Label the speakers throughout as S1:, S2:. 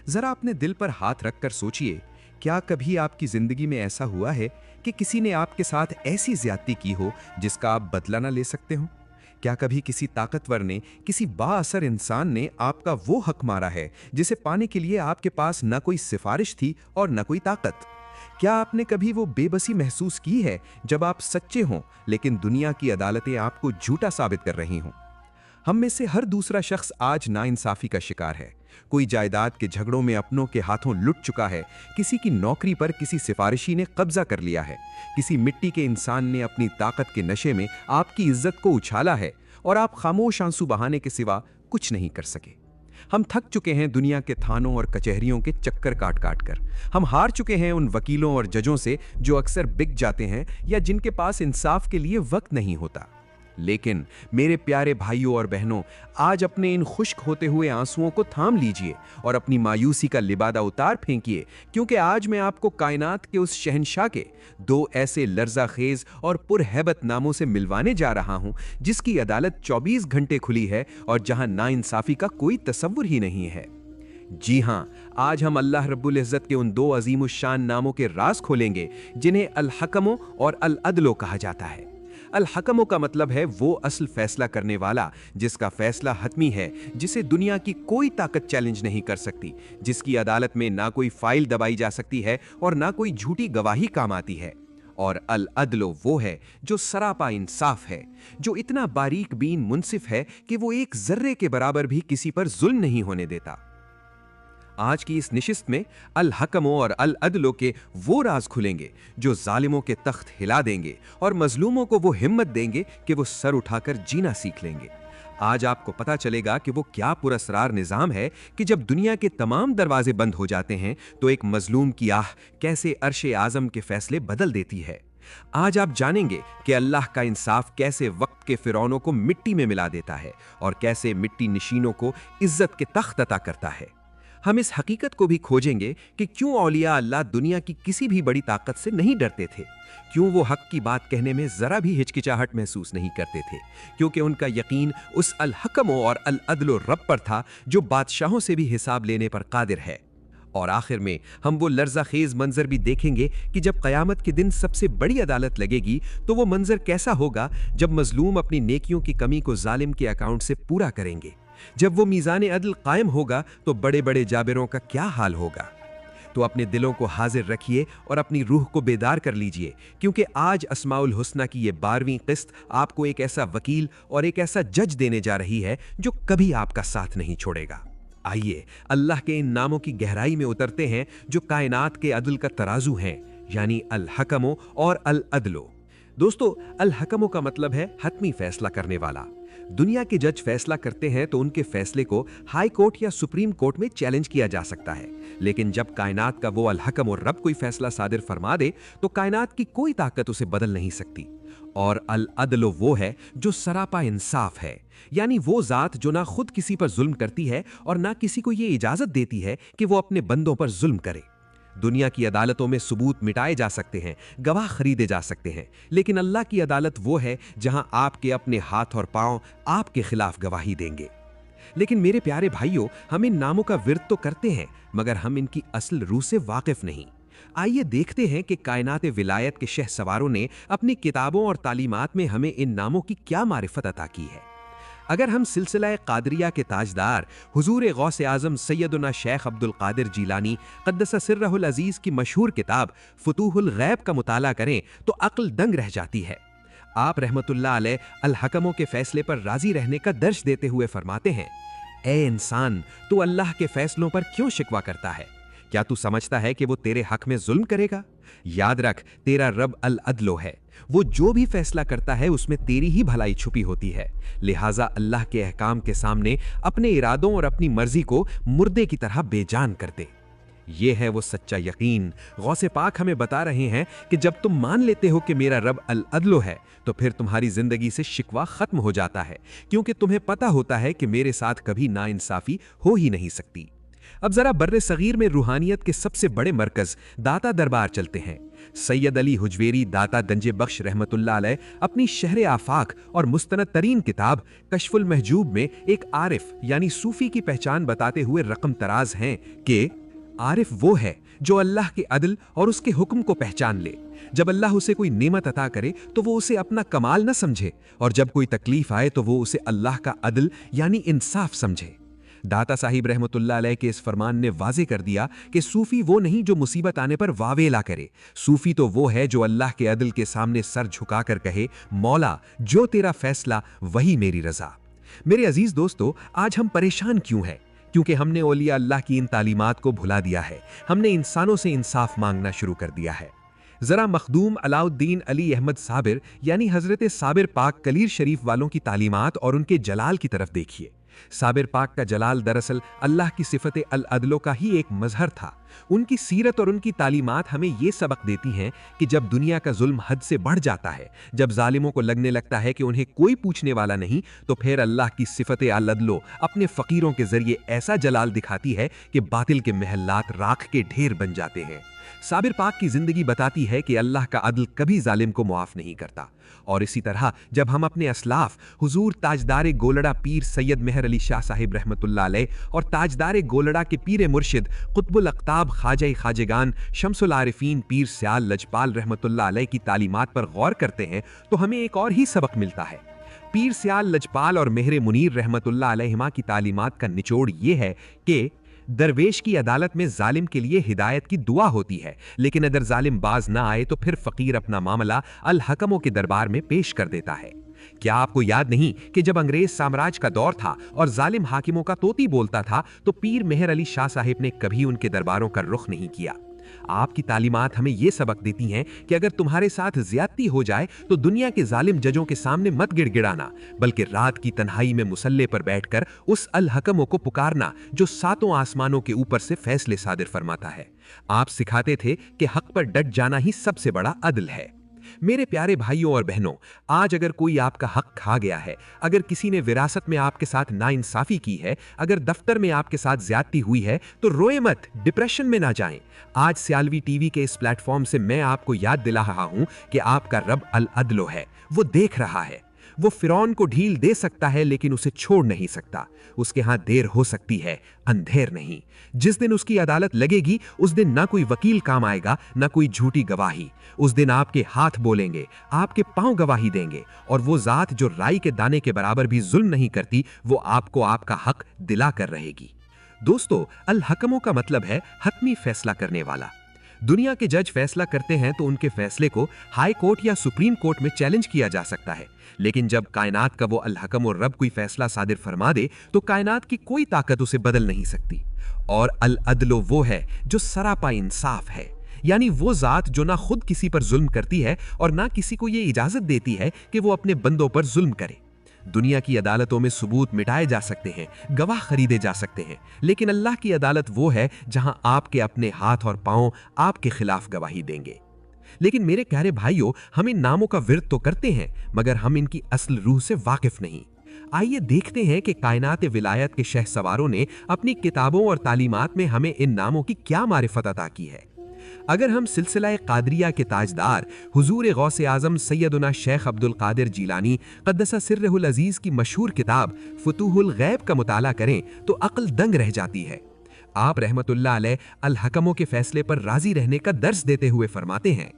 S1: जरा अपने दिल पर हाथ रखकर सोचिए, क्या कभी आपकी जिंदगी में ऐसा हुआ है कि किसी ने आपके साथ ऐसी ज्यादती की हो जिसका आप बदला ना ले सकते हो? क्या कभी किसी ताकतवर ने, किसी बाअसर इंसान ने आपका वो हक मारा है जिसे पाने के लिए आपके पास न कोई सिफारिश थी और न कोई ताकत? क्या आपने कभी वो बेबसी महसूस की है जब आप सच्चे हों लेकिन दुनिया की अदालतें आपको झूठा साबित कर रही हों? हम में से हर दूसरा शख्स आज नाइंसाफी का शिकार है। कोई जायदाद के झगड़ों में अपनों के हाथों लुट चुका है, किसी की नौकरी पर किसी सिफारिशी ने कब्जा कर लिया है, किसी मिट्टी के इंसान ने अपनी ताकत के नशे में आपकी इज्जत को उछाला है और आप खामोश आंसू बहाने के सिवा कुछ नहीं कर सके। हम थक चुके हैं दुनिया के थानों और कचहरियों के चक्कर काट काट कर। हम हार चुके हैं उन वकीलों और जजों से जो अक्सर बिक जाते हैं या जिनके पास इंसाफ के लिए वक्त नहीं होता। लेकिन मेरे प्यारे भाइयों और बहनों, आज अपने इन खुश्क होते हुए आंसुओं को थाम लीजिए और अपनी मायूसी का लिबादा उतार फेंकिए, क्योंकि आज मैं आपको कायनात के उस शहंशाह के दो ऐसे लर्जाखेज और पुरहैबत नामों से मिलवाने जा रहा हूं जिसकी अदालत 24 घंटे खुली है और जहां नाइंसाफी का कोई तसव्वुर ही नहीं है। जी हां, आज हम अल्लाह रब्बुल इज़्ज़त के उन दो अजीमुश्शान नामों के राज खोलेंगे जिन्हें अल हकमो और अल अदलो कहा जाता है। अल हकमो का मतलब है वो असल फैसला करने वाला जिसका फैसला हतमी है, जिसे दुनिया की कोई ताकत चैलेंज नहीं कर सकती, जिसकी अदालत में ना कोई फाइल दबाई जा सकती है और ना कोई झूठी गवाही काम आती है। और अल अदलो वो है जो सरापा इंसाफ है, जो इतना बारीक बीन मुंसिफ है कि वो एक जर्रे के बराबर भी किसी पर जुल्म नहीं होने देता। आज की इस निशिस्त में अल हकमो और अल अदलो के वो राज खुलेंगे जो जालिमों के तख्त हिला देंगे और मजलूमों को वो हिम्मत देंगे कि वो सर उठाकर जीना सीख लेंगे। आज आपको पता चलेगा कि वो क्या पुरअसरार निज़ाम है कि जब दुनिया के तमाम दरवाजे बंद हो जाते हैं तो एक मजलूम की आह कैसे अर्शे आज़म के फैसले बदल देती है। आज आप जानेंगे कि अल्लाह का इंसाफ कैसे वक्त के फिरौनों को मिट्टी में मिला देता है और कैसे मिट्टी नशीनों को इज्जत के तख्त अता करता है। हम इस हकीकत को भी खोजेंगे कि क्यों औलिया अल्लाह दुनिया की किसी भी बड़ी ताकत से नहीं डरते थे, क्यों वो हक की बात कहने में जरा भी हिचकिचाहट महसूस नहीं करते थे, क्योंकि उनका यकीन उस अल हकमो और अल अदलो रब पर था जो बादशाहों से भी हिसाब लेने पर कादिर है। और आखिर में हम वो लर्जाखेज मंजर भी देखेंगे कि जब क़यामत के दिन सबसे बड़ी अदालत लगेगी तो वो मंजर कैसा होगा जब मजलूम अपनी नेकियों की कमी को जालिम के अकाउंट से पूरा करेंगे। जब वो मीज़ान अदल कायम होगा तो बड़े बड़े जाबिरों का क्या हाल होगा। तो अपने दिलों को हाजिर रखिए और अपनी रूह को बेदार कर लीजिए, क्योंकि आज अस्माउल हुस्ना की ये 12वीं किस्त आपको एक ऐसा वकील और एक ऐसा जज देने जा रही है जो कभी आपका साथ नहीं छोड़ेगा। आइए अल्लाह के इन नामों की गहराई में उतरते हैं जो कायनात के अदल का तराजू हैं, यानी अल हकमो और अल अदलो। दोस्तों, अल हकमो का मतलब है हतमी फैसला करने वाला। दुनिया के जज फैसला करते हैं तो उनके फैसले को हाई कोर्ट या सुप्रीम कोर्ट में चैलेंज किया जा सकता है, लेकिन जब कायनात का वो अल हकम और रब कोई फैसला सादिर फरमा दे तो कायनात की कोई ताकत उसे बदल नहीं सकती। और अल अदलो वो है जो सरापा इंसाफ है, यानी वो जात जो ना खुद किसी पर जुल्म करती है और ना किसी को ये इजाजत देती है कि वो अपने बंदों पर जुल्म करे। दुनिया की अदालतों में सबूत मिटाए जा सकते हैं, गवाह खरीदे जा सकते हैं, लेकिन अल्लाह की अदालत वो है जहां आपके अपने हाथ और पांव आपके खिलाफ गवाही देंगे। लेकिन मेरे प्यारे भाइयों, हम इन नामों का विर्द तो करते हैं मगर हम इनकी असल रूह से वाकिफ नहीं। आइए देखते हैं कि कायनात विलायत के शहसवारों ने अपनी किताबों और तालीमात में हमें इन नामों की क्या मारिफत अता की है। अगर हम सिलसिला कादरिया के ताजदार हुजूर गौस आज़म सैयदना शेख अब्दुल कादिर जीलानी क़द्दस सिर्रहुल अज़ीज़ की मशहूर किताब फुतूहुल गैब का मुताला करें तो अक्ल दंग रह जाती है। आप रहमतुल्लाह अलैह अल हकमों के फैसले पर राजी रहने का दर्श देते हुए फरमाते हैं, ए इंसान, तू अल्लाह के फैसलों पर क्यों शिकवा करता है? क्या तू समझता है कि वो तेरे हक में जुल्म करेगा? याद रख, तेरा रब अल अदलो है। वो जो भी फैसला करता है उसमें तेरी ही भलाई छुपी होती है। लिहाजा अल्लाह के अहकाम के सामने अपने इरादों और अपनी मर्जी को मुर्दे की तरह बेजान कर दे। ये है वो सच्चा यकीन। गौसे पाक हमें बता रहे हैं कि जब तुम मान लेते हो कि मेरा रब अल अदलो है तो फिर तुम्हारी जिंदगी से शिकवा खत्म हो जाता है, क्योंकि तुम्हें पता होता है कि मेरे साथ कभी नाइंसाफी हो ही नहीं सकती। अब जरा बर्रे सगीर में रूहानियत के सबसे बड़े मरकज दाता दरबार चलते हैं। सैयद अली हुजवेरी दाता गंज बख्श रहमतुल्लाह अलैह अपनी शहर आफाक और मुस्तनद तरीन किताब कश्फुल महजूब में एक आरिफ यानी सूफी की पहचान बताते हुए रकम तराज हैं कि आरिफ वो है जो अल्लाह के अदल और उसके हुक्म को पहचान ले। जब अल्लाह उसे कोई नेमत अता करे तो वो उसे अपना कमाल न समझे, और जब कोई तकलीफ आए तो वो उसे अल्लाह का अदल यानी इंसाफ समझे। दाता साहिब रहमतुल्लाह अलैह के इस फरमान ने वाजे कर दिया कि सूफी वो नहीं जो मुसीबत आने पर वावेला करे। सूफी तो वो है जो अल्लाह के अदल के सामने सर झुकाकर कहे, मौला जो तेरा फैसला वही मेरी रजा। मेरे अजीज दोस्तों, आज हम परेशान क्यों हैं? क्योंकि हमने औलिया अल्लाह की इन तालीमात को भुला दिया है। हमने इंसानों से इंसाफ मांगना शुरू कर दिया है। जरा मखदूम अलाउद्दीन अली अहमद साबिर यानी हजरत साबिर पाक कलीर शरीफ वालों की तालीमात और उनके जलाल की तरफ देखिए। साबिर पाक का जलाल दरअसल अल्लाह की सिफत अल अदलो का ही एक मजहर था। उनकी सीरत और उनकी तालीमात हमें ये सबक देती हैं कि जब दुनिया का जुल्म हद से बढ़ जाता है, जब जालिमों को लगने लगता है कि उन्हें कोई पूछने वाला नहीं, तो फिर अल्लाह की सिफत अल अदलो अपने फकीरों के जरिए ऐसा जलाल दिखाती है कि बातिल के महल्लात राख के ढेर बन जाते हैं। साबिर पाक की जिंदगी बताती है कि अल्लाह का अदल कभी जालिम को मुआफ नहीं करता। और इसी तरह जब हम अपने असलाफ हुजूर ताजदार गोलड़ा पीर सैयद मेहर अली शाह साहिब रहमतुल्लाह अलैह और ताजदार गोलड़ा के पीर मुर्शिद कुतुबुल अख्ताब ख्वाजा खाजेगान शम्सुल आरिफीन पीर सयाल लजपाल रहमतुल्लाह अलैह की तालीमात पर गौर करते हैं तो हमें एक और ही सबक मिलता है। पीर सयाल लजपाल और मेहर मुनीर रहमतुल्लाह अलैहिमा की तालीमात का निचोड़ ये है कि दरवेश की अदालत में जालिम के लिए हिदायत की दुआ होती है, लेकिन अगर जालिम बाज ना आए तो फिर फकीर अपना मामला अल हकमों के दरबार में पेश कर देता है। क्या आपको याद नहीं कि जब अंग्रेज साम्राज्य का दौर था और जालिम हाकिमों का तोती बोलता था तो पीर मेहर अली शाह साहिब ने कभी उनके दरबारों का रुख नहीं किया। आपकी तालीमात हमें यह सबक देती हैं कि अगर तुम्हारे साथ ज्यादती हो जाए तो दुनिया के जालिम जजों के सामने मत गिड़गिड़ाना, बल्कि रात की तन्हाई में मुसल्ले पर बैठकर उस अल हकमों को पुकारना जो सातों आसमानों के ऊपर से फैसले सादिर फरमाता है। आप सिखाते थे कि हक पर डट जाना ही सबसे बड़ा अदल है। मेरे प्यारे भाइयों और बहनों, आज अगर कोई आपका हक खा गया है, अगर किसी ने विरासत में आपके साथ नाइंसाफी की है, अगर दफ्तर में आपके साथ ज्यादती हुई है, तो रोए मत, डिप्रेशन में ना जाएं। आज सियालवी टीवी के इस प्लेटफॉर्म से मैं आपको याद दिला रहा हूं कि आपका रब अल अदलो है। वो देख रहा है। वो फिरौन को ढील दे सकता है लेकिन उसे छोड़ नहीं सकता। उसके हाथ देर हो सकती है, अंधेर नहीं। जिस दिन उसकी अदालत लगेगी उस दिन ना कोई वकील काम आएगा, ना कोई झूठी गवाही। उस दिन आपके हाथ बोलेंगे, आपके पांव गवाही देंगे, और वो जात जो राई के दाने के बराबर भी जुल्म नहीं करती, वो आपको आपका हक दिला कर रहेगी। दोस्तों, अल हकमों का मतलब है हतमी फैसला करने वाला। दुनिया के जज फैसला करते हैं तो उनके फैसले को हाई कोर्ट या सुप्रीम कोर्ट में चैलेंज किया जा सकता है, लेकिन जब कायनात का वो अल हकम और रब कोई फैसला सादिर फरमा दे तो कायनात की कोई ताकत उसे बदल नहीं सकती। और अल अदलो वो है जो सरापा इंसाफ है, यानी वो जात जो ना खुद किसी पर जुल्म करती है और ना किसी को ये इजाजत देती है कि वो अपने बंदों पर जुल्म करे। दुनिया की अदालतों में सबूत मिटाए जा सकते हैं, गवाह खरीदे जा सकते हैं, लेकिन अल्लाह की अदालत वो है जहां आपके अपने हाथ और पांव आपके खिलाफ गवाही देंगे। लेकिन मेरे प्यारे भाइयों, हम इन नामों का विर्द तो करते हैं मगर हम इनकी असल रूह से वाकिफ नहीं। आइए देखते हैं कि कायनात विलायत के शहसवारों ने अपनी किताबों और तालीमात में हमें इन नामों की क्या मारिफत अता की है। अगर हम सिलसिला कादरिया के ताजदार हुजूर गौसे आजम सैयदना शेख अब्दुल कादिर जीलानी क़द्दसा सिर्रहुल अजीज की मशहूर किताब फुतूहुल गैब का मुताला करें तो अक्ल दंग रह जाती है। आप रहमतुल्लाह अलैह अल हकमों के फैसले पर राजी रहने का दर्स देते हुए फरमाते हैं,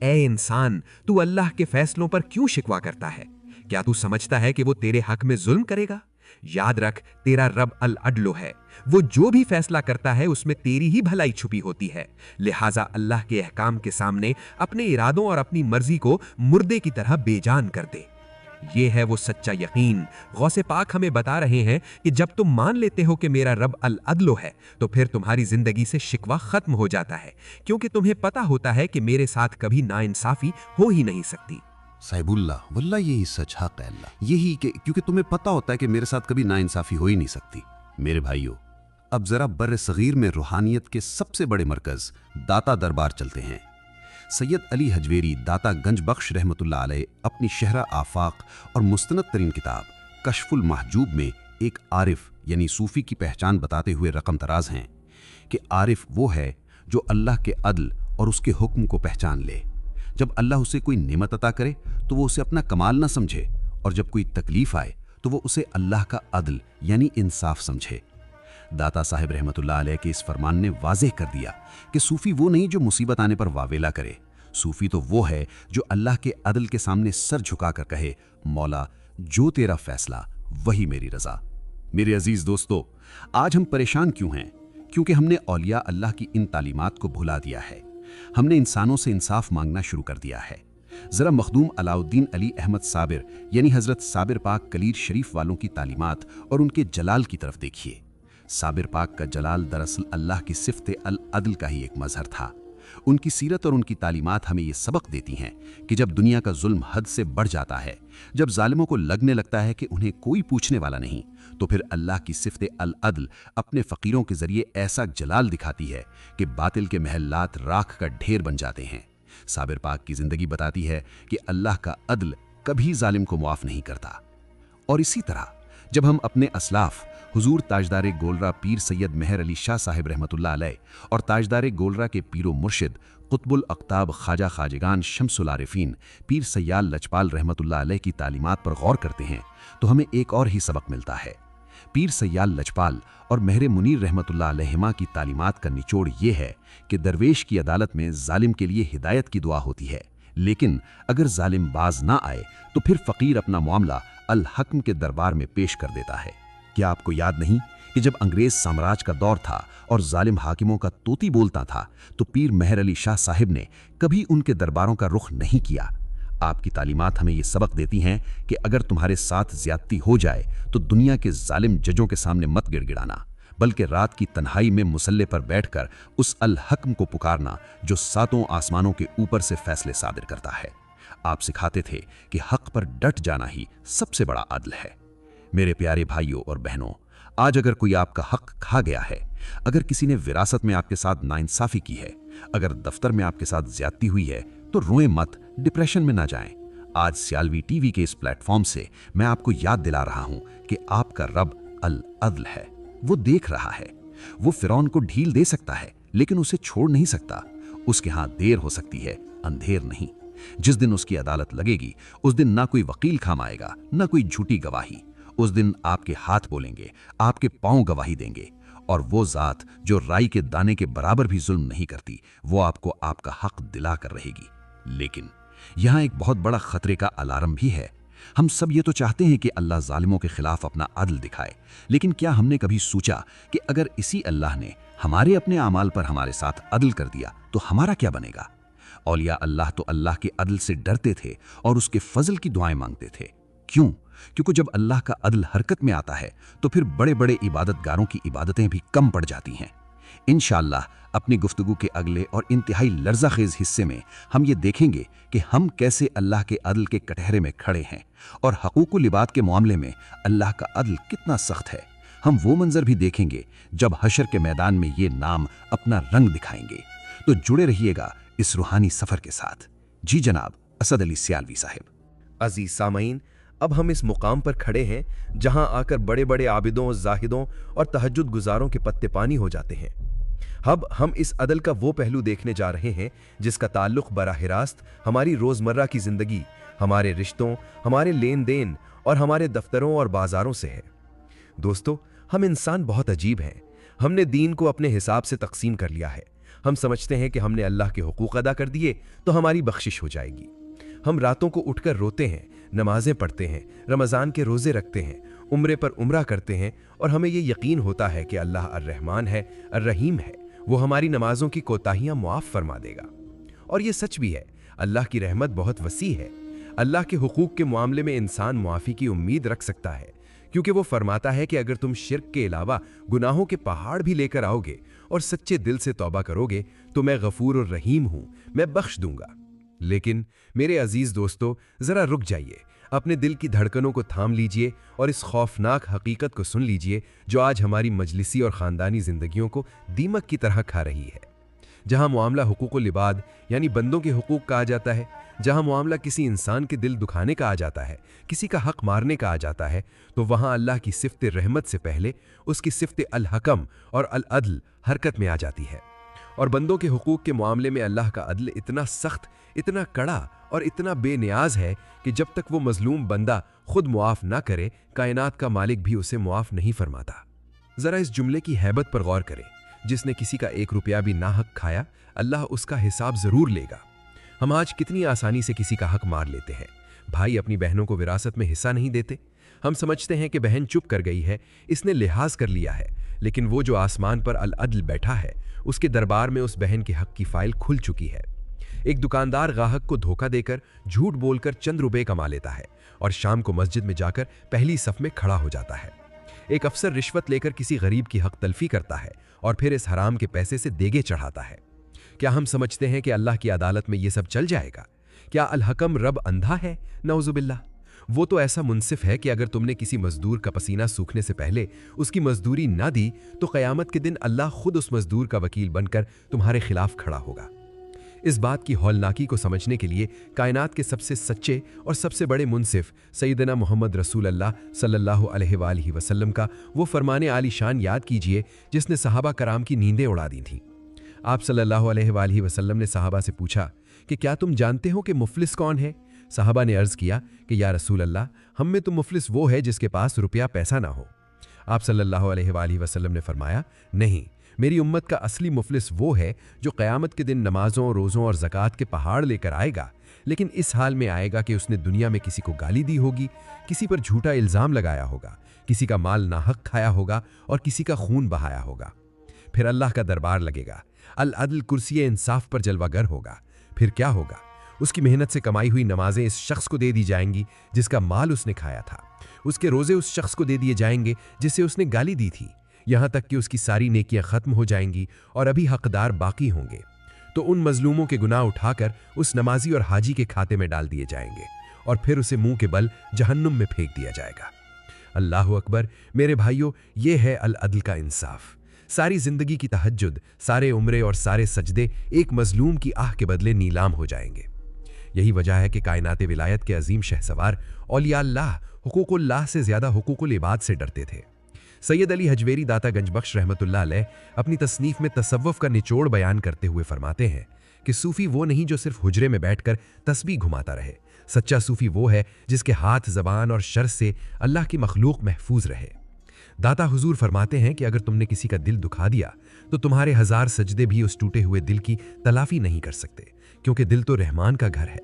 S1: ए इंसान, तू अल्लाह के फैसलों पर क्यों शिकवा करता है? क्या तू समझता है कि वो तेरे हक में जुल्म करेगा? याद रख, तेरा रब अल अदलो है। वो जो भी फैसला करता है उसमें तेरी ही भलाई छुपी होती है। लिहाजा अल्लाह के अहकाम के सामने अपने इरादों और अपनी मर्जी को मुर्दे की तरह बेजान कर दे। ये है वो सच्चा यकीन। गौसे पाक हमें बता रहे हैं कि जब तुम मान लेते हो कि मेरा रब अल अदलो है तो फिर तुम्हारी जिंदगी से शिकवा खत्म हो जाता है, क्योंकि तुम्हें पता होता है कि मेरे साथ कभी नाइंसाफी हो ही नहीं सकती।
S2: साहिबुल्लाह, वल्लाह यही सच हक है अल्लाह, यही कि क्योंकि तुम्हें पता होता है कि मेरे साथ कभी नाइंसाफी हो ही नहीं सकती। मेरे भाइयों, अब जरा बर्र सगीर में रूहानियत के सबसे बड़े मरकज दाता दरबार चलते हैं। सैयद अली हजवेरी दाता गंज बख्श रहमतुल्लाह अलैह अपनी शहरा आफाक और मुस्तनद तरीन किताब कश्फुल महजूब में एक आरिफ यानी सूफी की पहचान बताते हुए रकम तराज हैं कि आरिफ वो है जो अल्लाह के अदल और उसके हुक्म को पहचान ले। जब अल्लाह उसे कोई नेमत अता करे तो वो उसे अपना कमाल ना समझे, और जब कोई तकलीफ आए तो वो उसे अल्लाह का अदल यानी इंसाफ समझे। दाता साहिब रहमतुल्लाह अलैह के इस फरमान ने वाज़ेह कर दिया कि सूफ़ी वो नहीं जो मुसीबत आने पर वावेला करे। सूफ़ी तो वो है जो अल्लाह के अदल के सामने सर झुकाकर कहे, मौला जो तेरा फैसला वही मेरी रज़ा। मेरे अजीज़ दोस्तों, आज हम परेशान क्यों हैं? क्योंकि हमने औलिया अल्लाह की इन तालीमात को भुला दिया है। हमने इंसानों से इंसाफ मांगना शुरू कर दिया है। ज़रा मखदूम अलाउद्दीन अली अहमद साबिर यानी हज़रत साबिर पाक कलीर शरीफ वालों की तालीमात और उनके जलाल की तरफ देखिए। साबिर पाक का जलाल दरअसल अल्लाह की सिफ़त अल अदल का ही एक मज़हर था। उनकी सीरत और उनकी तालीमात हमें ये सबक देती हैं कि जब दुनिया का जुल्म हद से बढ़ जाता है, जब जालिमों को लगने लगता है कि उन्हें कोई पूछने वाला नहीं, तो फिर अल्लाह की सिफ़त अल अदल अपने फ़कीरों के ज़रिए ऐसा जलाल दिखाती है कि बातिल के महल्लात राख का ढेर बन जाते हैं। साबिर पाक की ज़िंदगी बताती है कि अल्लाह का अदल कभी जालिम को मुआफ़ नहीं करता। और इसी तरह जब हम अपने असलाफ हुजूर ताजदार गोलरा पीर सैयद मेहर अली शाह साहिब रहमतुल्लाह अलैह और ताजदार गोलरा के पीरो मुर्शिद कुतबुल अख्ताब ख्वाजा खाजगान शम्सुल आरिफीन पीर सयाल लजपाल रहमतुल्लाह अलैह की तालीमात पर गौर करते हैं तो हमें एक और ही सबक मिलता है। पीर सयाल लजपाल और मेहर मुनीर रहमतुल्लाह अलैहिमा की तालीमात का निचोड़ ये है कि दरवेश की अदालत में जालिम के लिए हिदायत की दुआ होती है, लेकिन अगर जालिम बाज ना आए तो फिर फ़कीर अपना मामला अल हक्म के दरबार में पेश कर देता है। क्या आपको याद नहीं कि जब अंग्रेज साम्राज्य का दौर था और जालिम हाकिमों का तोती बोलता था तो पीर मेहर अली शाह साहिब ने कभी उनके दरबारों का रुख नहीं किया। आपकी तालीमात हमें ये सबक देती हैं कि अगर तुम्हारे साथ ज्यादती हो जाए तो दुनिया के जालिम जजों के सामने मत गिड़गिड़ाना, बल्कि रात की तन्हाई में मुसल्ले पर बैठकर उस अल हक्म को पुकारना जो सातों आसमानों के ऊपर से फैसले सादिर करता है। आप सिखाते थे कि हक पर डट जाना ही सबसे बड़ा अदल है। मेरे प्यारे भाइयों और बहनों, आज अगर कोई आपका हक खा गया है, अगर किसी ने विरासत में आपके साथ नाइंसाफी की है, अगर दफ्तर में आपके साथ ज्यादती हुई है, तो रोएं मत, डिप्रेशन में ना जाएं। आज सियालवी टीवी के इस प्लेटफॉर्म से मैं आपको याद दिला रहा हूं कि आपका रब अल अदल है। वो देख रहा है। वो फिरौन को ढील दे सकता है लेकिन उसे छोड़ नहीं सकता। उसके हाथ देर हो सकती है, अंधेर नहीं। जिस दिन उसकी अदालत लगेगी उस दिन ना कोई वकील काम आएगा, ना कोई झूठी गवाही। उस दिन आपके हाथ बोलेंगे, आपके पांव गवाही देंगे, और वो जात जो राई के दाने के बराबर भी जुल्म नहीं करती, वो आपको आपका हक दिला कर रहेगी। लेकिन यहाँ एक बहुत बड़ा खतरे का अलार्म भी है। हम सब ये तो चाहते हैं कि अल्लाह जालिमों के खिलाफ अपना अदल दिखाए, लेकिन क्या हमने कभी सोचा कि अगर इसी अल्लाह ने हमारे अपने अमाल पर हमारे साथ अदल कर दिया तो हमारा क्या बनेगा? औलिया अल्लाह तो अल्लाह के अदल से डरते थे और उसके फजल की दुआएं मांगते थे। क्यों? क्योंकि जब अल्लाह का अदल हरकत में आता है तो फिर बड़े बड़े इबादतगारों की इबादतें भी कम पड़ जाती हैं। इंशाअल्लाह अपनी गुफ्तगू के अगले और इंतहाई लर्ज़ाखेज़ हिस्से में हम ये देखेंगे कि हम कैसे अल्लाह के अदल के कटहरे में खड़े हैं और हकूकुल इबाद के मामले में अल्लाह का अदल कितना सख्त है। हम वो मंजर भी देखेंगे जब हशर के मैदान में ये नाम अपना रंग दिखाएंगे। तो जुड़े रहिएगा इस रूहानी सफ़र के साथ। जी जनाब, असद अली सियालवी साहिब।
S1: अजीज सामईन, अब हम इस मुकाम पर खड़े हैं जहां आकर बड़े बड़े आबिदों, जाहिदों और तहज्जुद गुजारों के पत्ते पानी हो जाते हैं। अब हम इस अदल का वो पहलू देखने जा रहे हैं जिसका ताल्लुक बराह रास्त हमारी रोज़मर्रा की ज़िंदगी, हमारे रिश्तों, हमारे लेन देन और हमारे दफ्तरों और बाजारों से है। दोस्तों, हम इंसान बहुत अजीब हैं। हमने दीन को अपने हिसाब से तकसीम कर लिया है। हम समझते हैं कि हमने अल्लाह के हुकूक अदा कर दिए तो हमारी बख्शिश हो जाएगी। हम रातों को उठकर रोते हैं, नमाजें पढ़ते हैं, रमज़ान के रोज़े रखते हैं, उम्रे पर उम्रा करते हैं और हमें ये यकीन होता है कि अल्लाह अर्रहमान है, अर्रहीम है, वो हमारी नमाजों की कोताहियाँ मुआफ़ फरमा देगा। और ये सच भी है, अल्लाह की रहमत बहुत वसी है। अल्लाह के हुकूक के मामले में इंसान मुआफ़ी की उम्मीद रख सकता है, क्योंकि वो फरमाता है कि अगर तुम शिर्क के अलावा गुनाहों के पहाड़ भी लेकर आओगे और सच्चे दिल से तौबा करोगे तो मैं गफूर और रहीम हूँ, मैं बख्श दूंगा। लेकिन मेरे अजीज़ दोस्तों, ज़रा रुक जाइए, अपने दिल की धड़कनों को थाम लीजिए और इस खौफनाक हकीकत को सुन लीजिए जो आज हमारी मजलिसी और ख़ानदानी ज़िंदगियों को दीमक की तरह खा रही है।
S3: जहां मामला हुकूकुल इबाद यानी बंदों के हुकूक का आ जाता है, जहां मामला किसी इंसान के दिल दुखाने का आ जाता है, किसी का हक मारने का आ जाता है, तो वहां अल्लाह की सिफ्त रहमत से पहले उसकी सिफ्त अल हकम और अल अदल हरकत में आ जाती है। और बंदों के हुकूक के मामले में अल्लाह का अदल इतना सख्त, इतना कड़ा और इतना बेनियाज है कि जब तक वो मजलूम बंदा खुद मुआफ ना करे, कायनात का मालिक भी उसे मुआफ नहीं फरमाता। जरा इस जुमले की हैबत पर गौर करें। जिसने किसी का 1 रुपया भी नाहक खाया, अल्लाह उसका हिसाब जरूर लेगा। हम आज कितनी आसानी से किसी का हक मार लेते हैं। भाई अपनी बहनों को विरासत में हिस्सा नहीं देते। हम समझते हैं कि बहन चुप कर गई है, इसने लिहाज कर लिया है, लेकिन वो जो आसमान पर अल अदल बैठा है, उसके दरबार में उस बहन के हक की फाइल खुल चुकी है। एक दुकानदार ग्राहक को धोखा देकर, झूठ बोलकर चंद रुपए कमा लेता है और शाम को मस्जिद में जाकर पहली सफ में खड़ा हो जाता है। एक अफसर रिश्वत लेकर किसी गरीब की हक तलफी करता है और फिर इस हराम के पैसे से देगे चढ़ाता है। क्या हम समझते हैं कि अल्लाह की अदालत में यह सब चल जाएगा? क्या अल हकम रब अंधा है? नौजुबिल्लाह। वो तो ऐसा मुनसिफ है कि अगर तुमने किसी मजदूर का पसीना सूखने से पहले उसकी मजदूरी ना दी, तो क़यामत के दिन अल्लाह खुद उस मजदूर का वकील बनकर तुम्हारे खिलाफ खड़ा होगा। इस बात की हौलनाकी को समझने के लिए कायनात के सबसे सच्चे और सबसे बड़े मुनसिफ सैयदना मोहम्मद रसूल अल्लाह सल्लल्लाहु अलैहि वसल्लम का वो फरमाने आली शान याद कीजिए, जिसने सहाबा कराम की नींदें उड़ा दी थीं। आप सल्लल्लाहु अलैहि वसल्लम ने सहाबा से पूछा कि क्या तुम जानते हो कि मुफलिस कौन है? सहाबा ने अर्ज़ किया कि या रसूल अल्लाह, हम में तो मुफलिस वो है जिसके पास रुपया पैसा ना हो। आप सल्लल्लाहु अलैहि वसल्लम ने फरमाया, नहीं, मेरी उम्मत का असली मुफलिस वो है जो क़यामत के दिन नमाज़ों, रोज़ों और ज़कात के पहाड़ लेकर आएगा, लेकिन इस हाल में आएगा कि उसने दुनिया में किसी को गाली दी होगी, किसी पर झूठा इल्ज़ाम लगाया होगा, किसी का माल नाहक खाया होगा और किसी का खून बहाया होगा। फिर अल्लाह का दरबार लगेगा, अल अदल कुर्सी इंसाफ पर जलवागर होगा। फिर क्या होगा? उसकी मेहनत से कमाई हुई नमाजें इस शख्स को दे दी जाएंगी जिसका माल उसने खाया था। उसके रोज़े उस शख्स को दे दिए जाएंगे जिसे उसने गाली दी थी, यहाँ तक कि उसकी सारी नेकियां खत्म हो जाएंगी और अभी हकदार बाकी होंगे। तो उन मजलूमों के गुनाह उठाकर उस नमाजी और हाजी के खाते में डाल दिए जाएंगे और फिर उसे मुंह के बल जहन्नुम में फेंक दिया जाएगा। अल्लाह अकबर। मेरे भाइयों, ये है अल अदल का इंसाफ। सारी जिंदगी की तहज्जुद, सारे उम्रे और सारे सजदे एक मजलूम की आह के बदले नीलाम हो जाएंगे। यही वजह है कि कायनात विलायत के अजीम शहसवार औलिया अल्लाह हुकूकुल्लाह से ज्यादा हुकूकुल इबाद से डरते थे। सैयद अली हजवेरी दाता गंजबख्श रहमतुल्लाह अलैह अपनी तसनीफ में तसव्वुफ का निचोड़ बयान करते हुए फरमाते हैं कि सूफी वो नहीं जो सिर्फ हुजरे में बैठकर तस्बीह घुमाता रहे। सच्चा सूफी वो है जिसके हाथ, ज़बान और शर से अल्लाह की मखलूक महफूज रहे। दाता हुजूर फरमाते हैं कि अगर तुमने किसी का दिल दुखा दिया तो तुम्हारे 1000 सजदे भी उस टूटे हुए दिल की तलाफी नहीं कर सकते, क्योंकि दिल तो रहमान का घर है।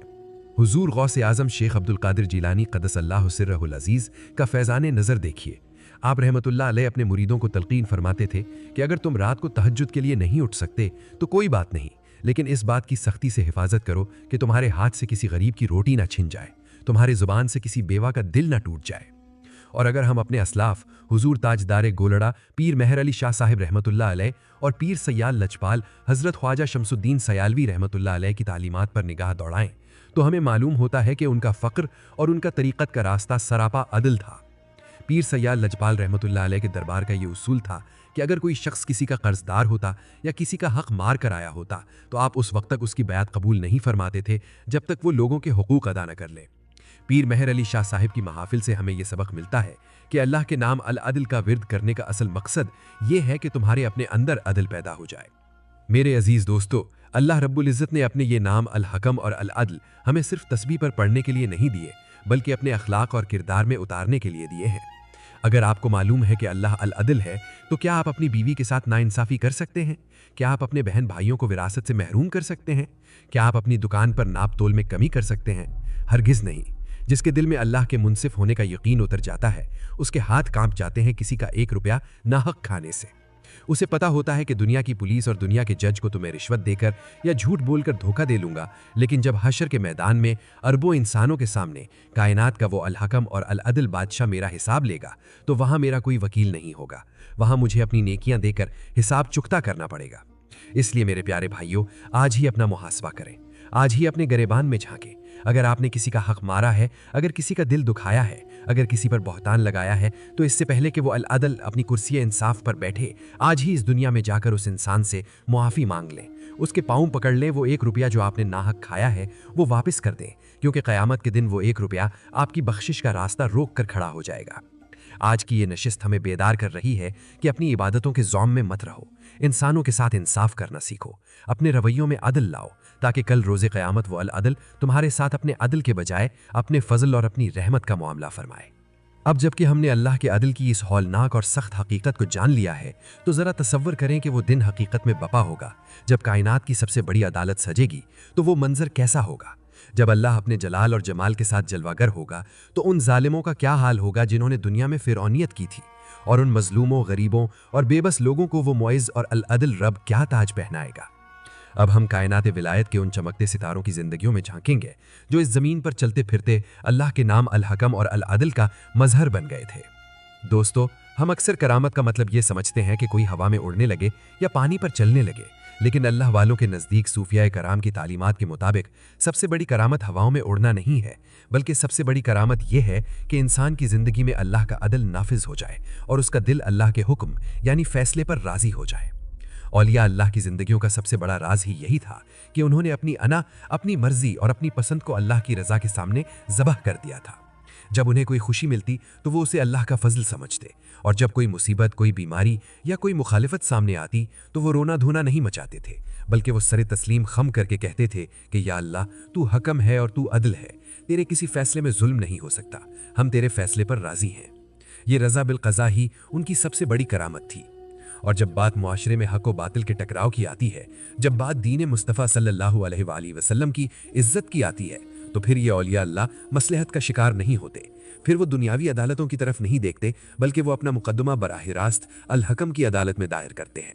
S3: हुजूर गौसे आजम शेख अब्दुल कादिर जिलानी क़द्दसल्लाहु सिर्रहुल अज़ीज़ का फैज़ाने नज़र देखिए। आप रहमतुल्लाह अलैह अपने मुरीदों को तलकीन फरमाते थे कि अगर तुम रात को तहज्जुद के लिए नहीं उठ सकते तो कोई बात नहीं, लेकिन इस बात की सख्ती से हिफाजत करो कि तुम्हारे हाथ से किसी गरीब की रोटी ना छिन जाए, तुम्हारे जुबान से किसी बेवा का दिल ना टूट जाए। और अगर हम अपने असलाफ हुजूर ताजदार गोलड़ा पीर मेहर अली शाह साहिब रहमतुल्लाह अलैह और पीर सयाल लजपाल हज़रत ख्वाजा शमसुद्दीन सयालवी रहमतुल्लाह अलैह की तालीमात पर निगाह दौड़ाएं तो हमें मालूम होता है कि उनका फ़क्र और उनका तरीक़त का रास्ता सरापा अदल था। पीर सयाल लजपाल रहमतुल्लाह अलैह के दरबार का ये उसूल था कि अगर कोई शख्स किसी का कर्जदार होता या किसी का हक मार कर आया होता तो आप उस वक्त तक उसकी बैत कबूल नहीं फरमाते थे जब तक वो लोगों के हुकूक अदा न कर ले। पीर मेहर अली शाह साहिब की महाफिल से हमें यह सबक मिलता है कि अल्लाह के नाम अल अदल का विर्द करने का असल मकसद ये है कि तुम्हारे अपने अंदर अदल पैदा हो जाए। मेरे अजीज दोस्तों, अल्लाह रब्बुल इज़्ज़त ने अपने ये नाम अल हकम और अल अदल हमें सिर्फ तस्बीह पर पढ़ने के लिए नहीं दिए, बल्कि अपने अखलाक और किरदार में उतारने के लिए दिए हैं। अगर आपको मालूम है कि अल्लाह अल अदल है, तो क्या आप अपनी बीवी के साथ नाइंसाफ़ी कर सकते हैं? क्या आप अपने बहन भाइयों को विरासत से महरूम कर सकते हैं? क्या आप अपनी दुकान पर नाप तोल में कमी कर सकते हैं? हरगिज़ नहीं। जिसके दिल में अल्लाह के मुनसिफ होने का यकीन उतर जाता है, उसके हाथ कांप जाते हैं किसी का 1 रुपया नाहक खाने से। उसे पता होता है कि दुनिया की पुलिस और दुनिया के जज को तो मैं रिश्वत देकर या झूठ बोलकर धोखा दे लूंगा, लेकिन जब हशर के मैदान में अरबों इंसानों के सामने कायनात का वो अल हकम और अल अदल बादशाह मेरा हिसाब लेगा, तो वहां मेरा कोई वकील नहीं होगा। वहां मुझे अपनी नेकियां देकर हिसाब चुकता करना पड़ेगा। इसलिए मेरे प्यारे भाइयों, आज ही अपना मुहासबा करें, आज ही अपने गिरेबान में झांकें, اگر آپ نے کسی کا حق مارا ہے، اگر کسی کا دل دکھایا ہے، اگر کسی پر بہتان لگایا ہے، تو اس سے پہلے کہ وہ العدل اپنی کرسی انصاف پر بیٹھے، آج ہی اس دنیا میں جا کر اس انسان سے معافی مانگ لیں، اس کے پاؤں پکڑ لیں، وہ 1 روپیہ جو آپ نے ناحق کھایا ہے وہ واپس کر دیں، کیونکہ قیامت کے دن وہ 1 روپیہ آپ کی بخشش کا راستہ روک کر کھڑا ہو جائے گا۔ آج کی یہ نشست ہمیں بیدار کر رہی ہے کہ اپنی عبادتوں کے زوم میں مت رہو، انسانوں کے ساتھ انصاف کرنا سیکھو، اپنے رویوں میں عدل لاؤ، تاکہ کل روز قیامت وہ العدل تمہارے ساتھ اپنے عدل کے بجائے اپنے فضل اور اپنی رحمت کا معاملہ فرمائے۔ اب جب کہ ہم نے اللہ کے عدل کی اس ہولناک اور سخت حقیقت کو جان لیا ہے، تو ذرا تصور کریں کہ وہ دن حقیقت میں بپا ہوگا، جب کائنات کی سب سے بڑی عدالت سجے گی، تو وہ منظر کیسا ہوگا؟ جب اللہ اپنے جلال اور جمال کے ساتھ جلوہ گر ہوگا، تو ان ظالموں کا کیا حال ہوگا جنہوں نے دنیا میں فرعونیت کی تھی، اور ان مظلوموں، غریبوں اور بے بس لوگوں کو وہ معز اور العدل رب کیا تاج پہنائے گا؟ اب ہم کائنات ولایت کے ان چمکتے ستاروں کی زندگیوں میں جھانکیں گے جو اس زمین پر چلتے پھرتے اللہ کے نام الحکم اور العدل کا مظہر بن گئے تھے۔ دوستو، ہم اکثر کرامت کا مطلب یہ سمجھتے ہیں کہ کوئی ہوا میں اڑنے لگے یا پانی پر چلنے لگے، لیکن اللہ والوں کے نزدیک صوفیاء کرام کی تعلیمات کے مطابق سب سے بڑی کرامت ہواؤں میں اڑنا نہیں ہے، بلکہ سب سے بڑی کرامت یہ ہے کہ انسان کی زندگی میں اللہ کا عدل نافذ ہو جائے اور اس کا دل اللہ کے حکم یعنی فیصلے پر راضی ہو جائے۔ اولیاء اللہ کی زندگیوں کا سب سے بڑا راز ہی یہی تھا کہ انہوں نے اپنی انا، اپنی مرضی اور اپنی پسند کو اللہ کی رضا کے سامنے ذبح کر دیا تھا۔ جب انہیں کوئی خوشی ملتی تو وہ اسے اللہ کا فضل سمجھتے، اور جب کوئی مصیبت، کوئی بیماری یا کوئی مخالفت سامنے آتی تو وہ رونا دھونا نہیں مچاتے تھے، بلکہ وہ سر تسلیم خم کر کے کہتے تھے کہ یا اللہ، تو حکم ہے اور تو عدل ہے، تیرے کسی فیصلے میں ظلم نہیں ہو سکتا، ہم تیرے فیصلے پر راضی ہیں۔ یہ رضا بالقضا ہی ان کی سب سے بڑی کرامت تھی۔ اور جب بات معاشرے میں حق و باطل کے ٹکراؤ کی آتی ہے، جب بات دین مصطفیٰ صلی اللہ علیہ وآلہ وسلم کی عزت کی آتی ہے، تو پھر یہ اولیاء اللہ مصلحت کا شکار نہیں ہوتے، پھر وہ دنیاوی عدالتوں کی طرف نہیں دیکھتے، بلکہ وہ اپنا مقدمہ براہ راست الحکم کی عدالت میں دائر کرتے ہیں۔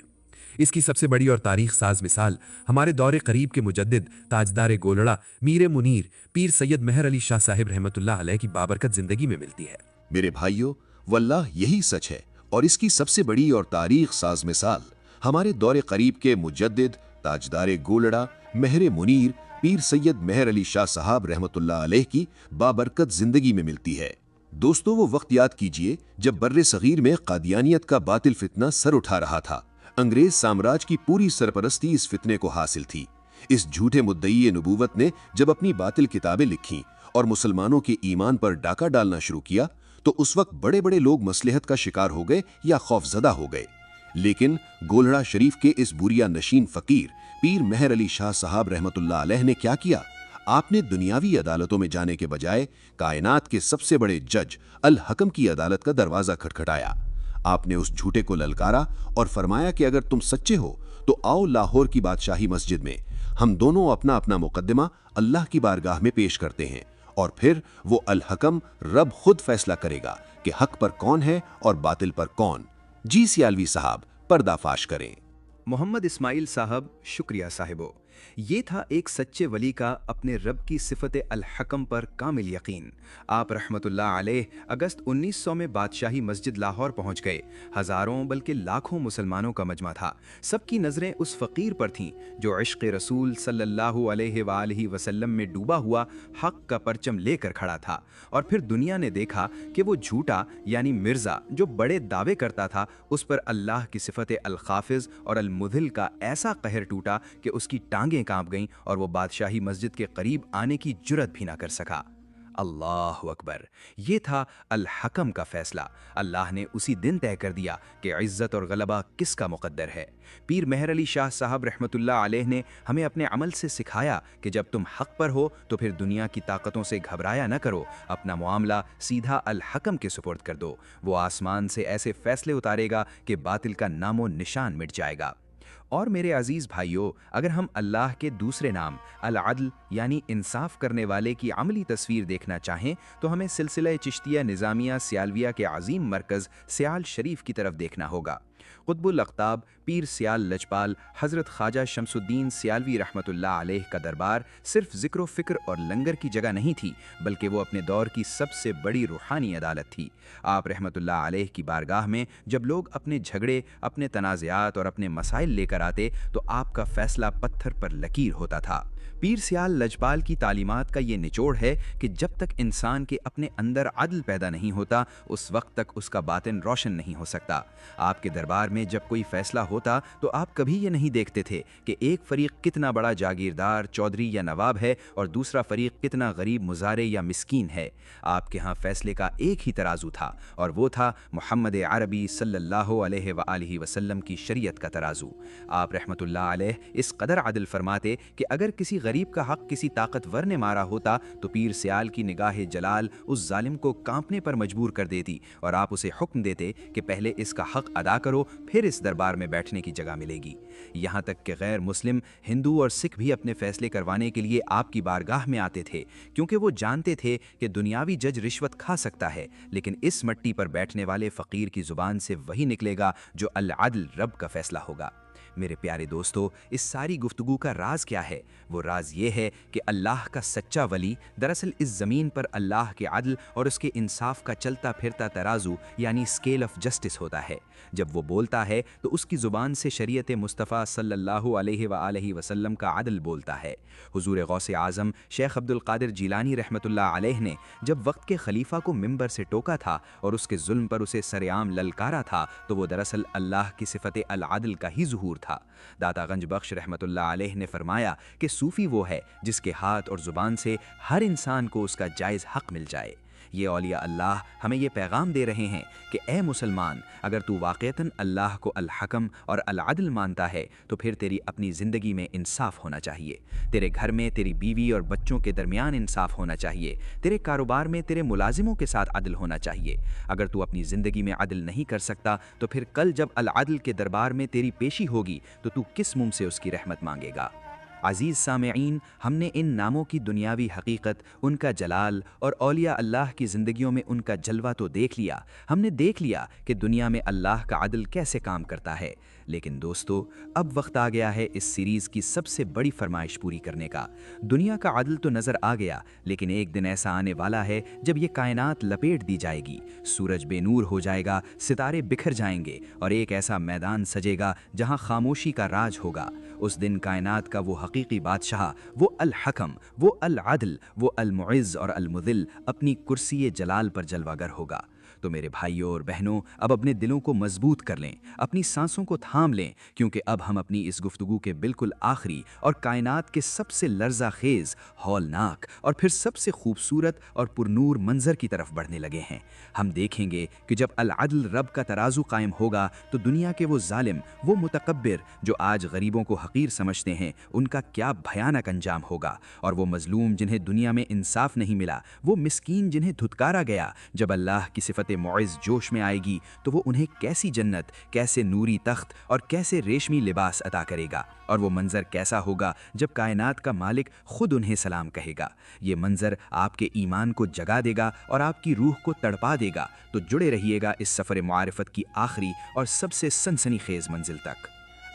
S3: اس کی سب سے بڑی اور تاریخ ساز مثال ہمارے دور قریب کے مجدد تاجدار گولڑا میر منیر پیر سید مہر علی شاہ صاحب رحمۃ اللہ علیہ کی بابرکت زندگی میں ملتی ہے۔
S4: میرے بھائیوں، واللہ یہی سچ ہے، اور اس کی سب سے بڑی اور تاریخ ساز مثال ہمارے دور قریب کے مجدد تاجدار گولڑا مہر منیر پیر سید مہر علی شاہ صاحب رحمۃ اللہ علیہ کی بابرکت زندگی میں ملتی ہے۔ دوستو، وہ وقت یاد کیجئے جب بر صغیر میں قادیانیت کا باطل فتنہ سر اٹھا رہا تھا۔ انگریز سامراج کی پوری سرپرستی اس فتنے کو حاصل تھی۔ اس جھوٹے مدعی نبوت نے جب اپنی باطل کتابیں لکھیں اور مسلمانوں کے ایمان پر ڈاکہ ڈالنا شروع کیا، تو اس وقت بڑے بڑے لوگ مصلحت کا شکار ہو گئے یا خوفزدہ ہو گئے، لیکن گولڑا شریف کے اس بوریا نشین فقیر پیر مہر علی شاہ صاحب رحمۃ اللہ علیہ نے کیا کیا؟ آپ نے دنیاوی عدالتوں میں جانے کے بجائے کائنات کے سب سے بڑے جج الحکم کی عدالت کا دروازہ کھٹکھٹایا۔ آپ نے اس جھوٹے کو للکارا اور فرمایا کہ اگر تم سچے ہو تو آؤ لاہور کی بادشاہی مسجد میں، ہم دونوں اپنا اپنا مقدمہ اللہ کی بارگاہ میں پیش کرتے ہیں، اور پھر وہ الحکم رب خود فیصلہ کرے گا کہ حق پر کون ہے اور باطل پر کون۔ جی سیالوی صاحب، پردہ فاش کریں۔
S1: محمد اسماعیل صاحب، شکریہ صاحبو۔ یہ تھا ایک سچے ولی کا اپنے رب کی صفت الحکم پر کامل یقین۔ آپ رحمت اللہ علیہ اگست 1900 میں بادشاہی مسجد لاہور پہنچ گئے۔ ہزاروں بلکہ لاکھوں مسلمانوں کا مجمع تھا۔ سب کی نظریں اس فقیر پر تھیں جو عشق رسول صلی اللہ علیہ وآلہ وسلم میں ڈوبا ہوا حق کا پرچم لے کر کھڑا تھا۔ اور پھر دنیا نے دیکھا کہ وہ جھوٹا یعنی مرزا جو بڑے دعوے کرتا تھا، اس پر اللہ کی صفت الخافض اور المذل کا ایسا قہر ٹوٹا کہ اس کی ٹانگیں کانپ گئیں اور وہ بادشاہی مسجد کے قریب آنے کی جرت بھی نہ کر سکا۔ اللہ اکبر! یہ تھا الحکم کا فیصلہ۔ اللہ نے اسی دن طے کر دیا کہ عزت اور غلبہ کس کا مقدر ہے۔ پیر مہر علی شاہ صاحب رحمۃ اللہ علیہ نے ہمیں اپنے عمل سے سکھایا کہ جب تم حق پر ہو تو پھر دنیا کی طاقتوں سے گھبرایا نہ کرو، اپنا معاملہ سیدھا الحکم کے سپرد کر دو۔ وہ آسمان سے ایسے فیصلے اتارے گا کہ باطل کا نام و نشان مٹ جائے گا۔ اور میرے عزیز بھائیوں، اگر ہم اللہ کے دوسرے نام العدل یعنی انصاف کرنے والے کی عملی تصویر دیکھنا چاہیں تو ہمیں سلسلہ چشتیہ نظامیہ سیالویہ کے عظیم مرکز سیال شریف کی طرف دیکھنا ہوگا۔ قطب الاقطاب پیر سیال لجپال حضرت خواجہ شمس الدین سیالوی رحمۃ اللہ علیہ کا دربار صرف ذکر و فکر اور لنگر کی جگہ نہیں تھی، بلکہ وہ اپنے دور کی سب سے بڑی روحانی عدالت تھی۔ آپ رحمۃ اللہ علیہ کی بارگاہ میں جب لوگ اپنے جھگڑے، اپنے تنازعات اور اپنے مسائل لے کر
S5: آتے تو آپ کا فیصلہ پتھر پر لکیر ہوتا تھا۔ پیر سیال لجپال کی تعلیمات کا یہ نچوڑ ہے کہ جب تک انسان کے اپنے اندر عدل پیدا نہیں ہوتا اس وقت تک اس کا باطن روشن نہیں ہو سکتا۔ آپ کے دربار میں جب کوئی فیصلہ ہوتا تو آپ کبھی یہ نہیں دیکھتے تھے کہ ایک فریق کتنا بڑا جاگیردار، چودھری یا نواب ہے اور دوسرا فریق کتنا غریب مزارع یا مسکین ہے۔ آپ کے ہاں فیصلے کا ایک ہی ترازو تھا اور وہ تھا محمد عربی صلی اللہ علیہ وآلہ وسلم کی شریعت کا ترازو۔ آپ رحمت اللہ علیہ اس قدر عدل فرماتے کہ اگر کسی غریب کا حق کسی طاقتور نے مارا ہوتا تو پیر سیال کی نگاہ جلال اس ظالم کو کانپنے پر مجبور کر دیتی اور آپ اسے حکم دیتے کہ پہلے اس کا حق ادا کرو، پھر اس دربار میں بیٹھنے کی جگہ ملے گی۔ یہاں تک کہ غیر مسلم ہندو اور سکھ بھی اپنے فیصلے کروانے کے لیے آپ کی بارگاہ میں آتے تھے، کیونکہ وہ جانتے تھے کہ دنیاوی جج رشوت کھا سکتا ہے لیکن اس مٹی پر بیٹھنے والے فقیر کی زبان سے وہی نکلے گا جو العدل رب کا فیصلہ ہوگا۔ میرے پیارے دوستو، اس ساری گفتگو کا راز کیا ہے؟ وہ راز یہ ہے کہ اللہ کا سچا ولی دراصل اس زمین پر اللہ کے عدل اور اس کے انصاف کا چلتا پھرتا ترازو یعنی اسکیل آف جسٹس ہوتا ہے۔ جب وہ بولتا ہے تو اس کی زبان سے شریعت مصطفیٰ صلی اللہ علیہ وآلہ وسلم کا عدل بولتا ہے۔ حضور غوث اعظم شیخ عبد القادر جیلانی رحمۃ اللہ علیہ نے جب وقت کے خلیفہ کو ممبر سے ٹوکا تھا اور اس کے ظلم پر اسے سرعام للکارا تھا تو وہ دراصل اللہ کی صفت العدل کا ہی ظہور تھا۔ داتا گنج بخش رحمۃ اللہ علیہ نے فرمایا کہ صوفی وہ ہے جس کے ہاتھ اور زبان سے ہر انسان کو اس کا جائز حق مل جائے۔ یہ اولیاء اللہ ہمیں یہ پیغام دے رہے ہیں کہ اے مسلمان، اگر تو واقعتاً اللہ کو الحکم اور العدل مانتا ہے تو پھر تیری اپنی زندگی میں انصاف ہونا چاہیے، تیرے گھر میں تیری بیوی اور بچوں کے درمیان انصاف ہونا چاہیے، تیرے کاروبار میں تیرے ملازموں کے ساتھ عدل ہونا چاہیے۔ اگر تو اپنی زندگی میں عدل نہیں کر سکتا تو پھر کل جب العدل کے دربار میں تیری پیشی ہوگی تو کس منہ سے اس کی رحمت مانگے گا؟ عزیز سامعین، ہم نے ان ناموں کی دنیاوی حقیقت، ان کا جلال اور اولیاء اللہ کی زندگیوں میں ان کا جلوہ تو دیکھ لیا۔ ہم نے دیکھ لیا کہ دنیا میں اللہ کا عدل کیسے کام کرتا ہے، لیکن دوستو اب وقت آ گیا ہے اس سیریز کی سب سے بڑی فرمائش پوری کرنے کا۔ دنیا کا عدل تو نظر آ گیا، لیکن ایک دن ایسا آنے والا ہے جب یہ کائنات لپیٹ دی جائے گی، سورج بے نور ہو جائے گا، ستارے بکھر جائیں گے اور ایک ایسا میدان سجے گا جہاں خاموشی کا راج ہوگا۔ اس دن کائنات کا وہ حقیقی بادشاہ، وہ الحکم، وہ العدل، وہ المعز اور المذل اپنی کرسی جلال پر جلوہ گر ہوگا۔ تو میرے بھائیوں اور بہنوں، اب اپنے دلوں کو مضبوط کر لیں، اپنی سانسوں کو تھام لیں، کیونکہ اب ہم اپنی اس گفتگو کے بالکل آخری اور کائنات کے سب سے لرزہ خیز، ہولناک اور پھر سب سے خوبصورت اور پرنور منظر کی طرف بڑھنے لگے ہیں۔ ہم دیکھیں گے کہ جب العدل رب کا ترازو قائم ہوگا تو دنیا کے وہ ظالم، وہ متکبر جو آج غریبوں کو حقیر سمجھتے ہیں، ان کا کیا بھیانک انجام ہوگا، اور وہ مظلوم جنہیں دنیا میں انصاف نہیں ملا، وہ مسکین جنہیں دھتکارا گیا، جب اللہ کی صفت معز جوش میں آئے گی تو وہ انہیں کیسی جنت، کیسے نوری تخت اور کیسے ریشمی لباس عطا کرے گا، اور وہ منظر کیسا ہوگا جب کائنات کا مالک خود انہیں سلام کہے گا۔ یہ منظر آپ کے ایمان کو جگا دے گا اور آپ کی روح کو تڑپا دے گا۔ تو جڑے رہیے گا اس سفر معرفت کی آخری اور سب سے سنسنی خیز منزل تک۔